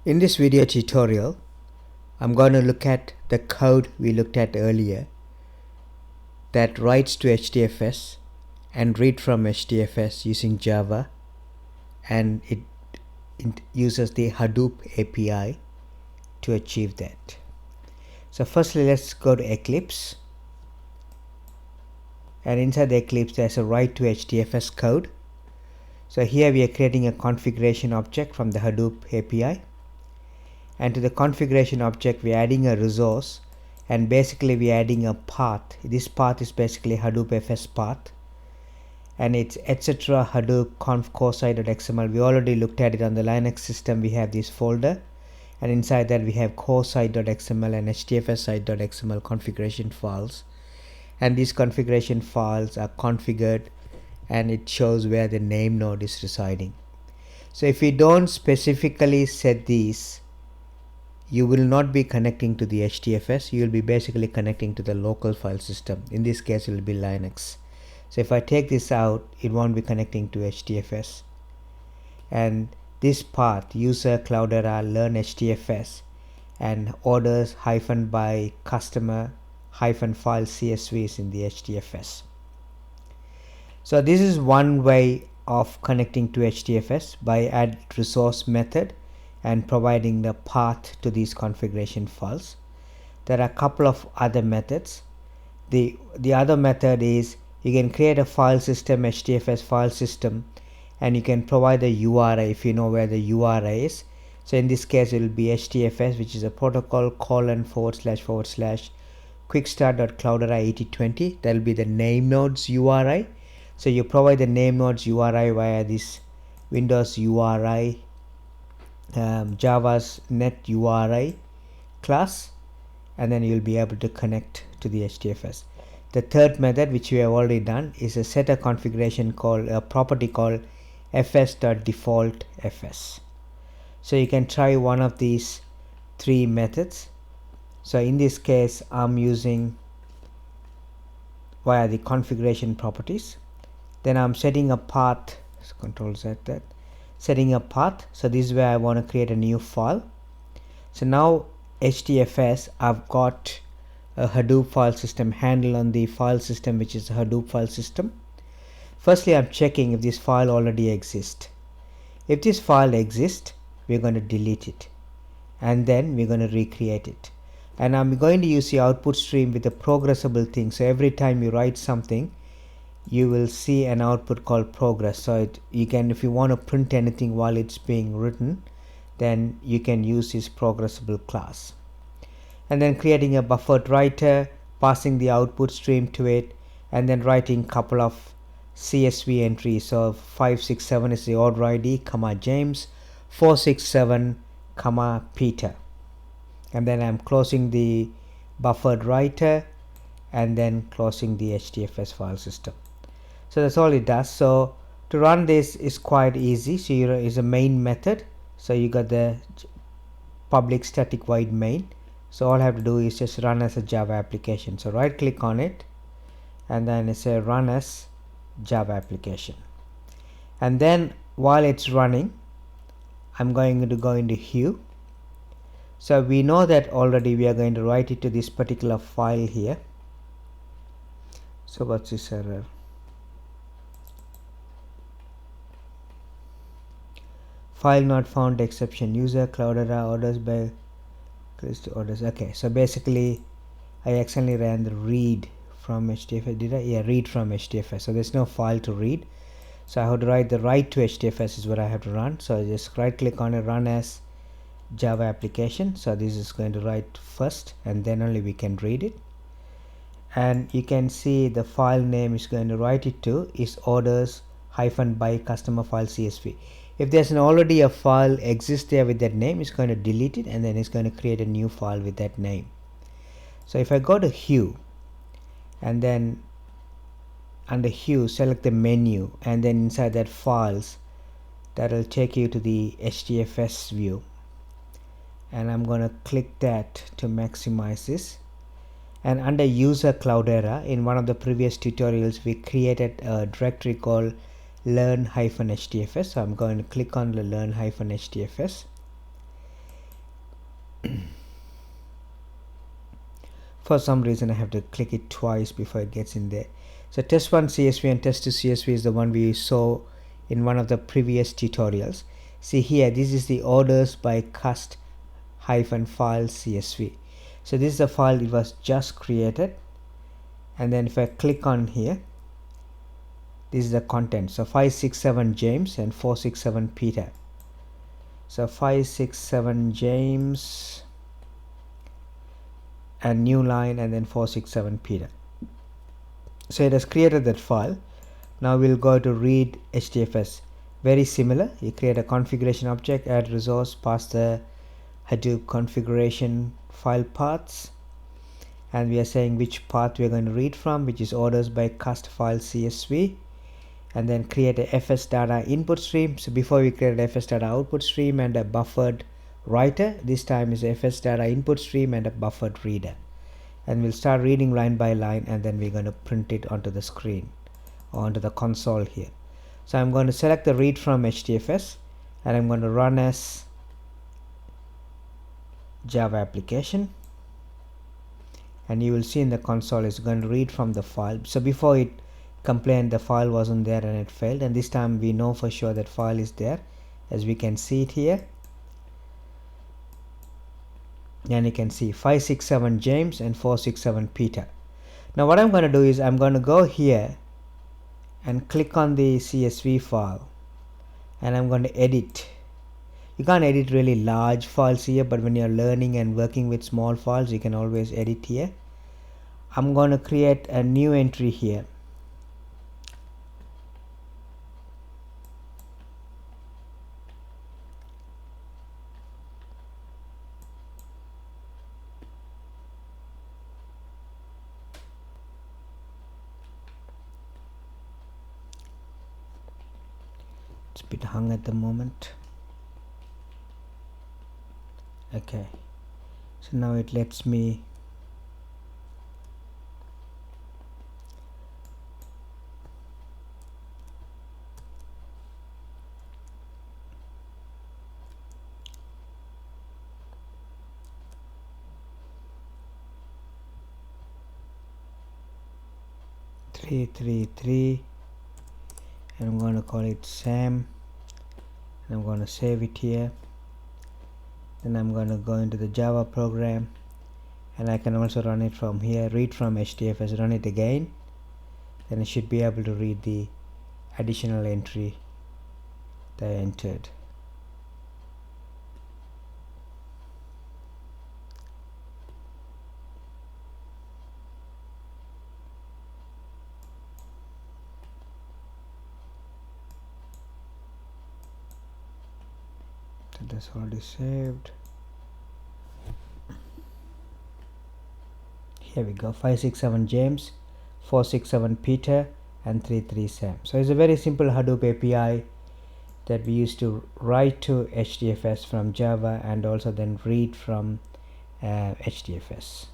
In this video tutorial, I'm going to look at the code we looked at earlier that writes to hdfs and read from hdfs using Java, and it uses the Hadoop API to achieve that. So firstly, let's go to Eclipse, and inside the Eclipse there's a write to hdfs code. So here we are creating a configuration object from the Hadoop API, and to the configuration object we're adding a resource, and basically we're adding a path. This path is basically Hadoop FS path, and it's etc Hadoop conf core-site.xml. We already looked at it on the Linux system. We have this folder, and inside that we have core-site.xml and hdfs-site.xml configuration files, and these configuration files are configured and it shows where the name node is residing. So if we don't specifically set these, you will not be connecting to the HDFS. You will be basically connecting to the local file system. In this case it will be Linux. So if I take this out, it won't be connecting to HDFS. And this path, user Cloudera learn HDFS and orders -by customer -file CSV is in the HDFS. So this is one way of connecting to HDFS, by add resource method and providing the path to these configuration files. There are a couple of other methods. The other method is you can create a file system, HDFS file system, and you can provide the URI if you know where the URI is. So in this case it will be HDFS, which is a protocol / quickstart.cloudera8020. that will be the name node's URI. So you provide the name node's URI via this Windows URI Java's net URI class, and then you'll be able to connect to the HDFS. The third method, which we have already done, is a set a configuration called a property called fs.defaultfs. So you can try one of these three methods. So in this case I'm using via the configuration properties. Then I'm setting a path, Control Z that, setting a path. So this is where I want to create a new file. So now HDFS, I've got a Hadoop file system handle on the file system, which is a Hadoop file system. Firstly, I'm checking if this file already exists. If this file exists, we're going to delete it, and then we're going to recreate it. And I'm going to use the output stream with a progressible thing. So every time you write something, you will see an output called progress. So you can, if you want to print anything while it's being written, then you can use this progressible class. And then creating a buffered writer, passing the output stream to it, and then writing couple of CSV entries. So 567 is the order ID, James, 467, Peter. And then I'm closing the buffered writer and then closing the HDFS file system. So that's all it does. So to run this is quite easy. So here is a main method. So you got the public static void main. So all I have to do is just run as a Java application. So right click on it, and then it's a run as Java application. And then while it's running, I'm going to go into Hue. So we know that already we are going to write it to this particular file here. So what's this error? File not found exception, user Cloudera orders by orders. Okay, so basically I accidentally ran the read from HDFS. Did I? Yeah, read from HDFS. So there's no file to read. So I have to write the write to HDFS is what I have to run. So I just right click on it, run as Java application. So this is going to write first, and then only we can read it. And you can see the file name is going to write it to is orders -by customer file CSV. If there's already a file exists there with that name, it's going to delete it, and then it's going to create a new file with that name. So if I go to Hue, and then under Hue select the menu, and then inside that files, that will take you to the HDFS view, and I'm going to click that to maximize this. And under user Cloudera, in one of the previous tutorials we created a directory called learn-hdfs. So I'm going to click on the learn-hdfs, For some reason I have to click it twice before it gets in there. So test1 CSV and test2 CSV is the one we saw in one of the previous tutorials. See here, this is the orders by cust -file CSV. So this is the file it was just created, and then if I click on here, this is the content. So 567 James and 467 Peter. So 567 James and new line, and then 467 Peter. So it has created that file. Now we'll go to read hdfs. Very similar. You create a configuration object, add resource, pass the Hadoop configuration file paths, and we are saying which path we are going to read from, which is orders by cust file CSV, and then create a fs data input stream. So before we created fs data output stream and a buffered writer, this time is fs data input stream and a buffered reader, and we'll start reading line by line, and then we're going to print it onto the screen or onto the console here. So I'm going to select the read from hdfs, and I'm going to run as Java application, and you will see in the console it's going to read from the file. So before it complained the file wasn't there and it failed, and this time we know for sure that file is there, as we can see it here. And you can see 567 James and 467 Peter. Now what I'm going to do is I'm going to go here and click on the CSV file, and I'm going to edit. You can't edit really large files here, but when you're learning and working with small files, you can always edit here. I'm going to create a new entry here. It's a bit hung at the moment. Okay, so now it lets me (333), and I'm going to call it Sam, and I'm going to save it here. Then I'm going to go into the Java program, and I can also run it from here, read from hdfs, run it again, then I should be able to read the additional entry that I entered. So that's already saved. Here we go, 567 James, 467 Peter, and 33 Sam. So it's a very simple Hadoop API that we use to write to hdfs from Java, and also then read from hdfs.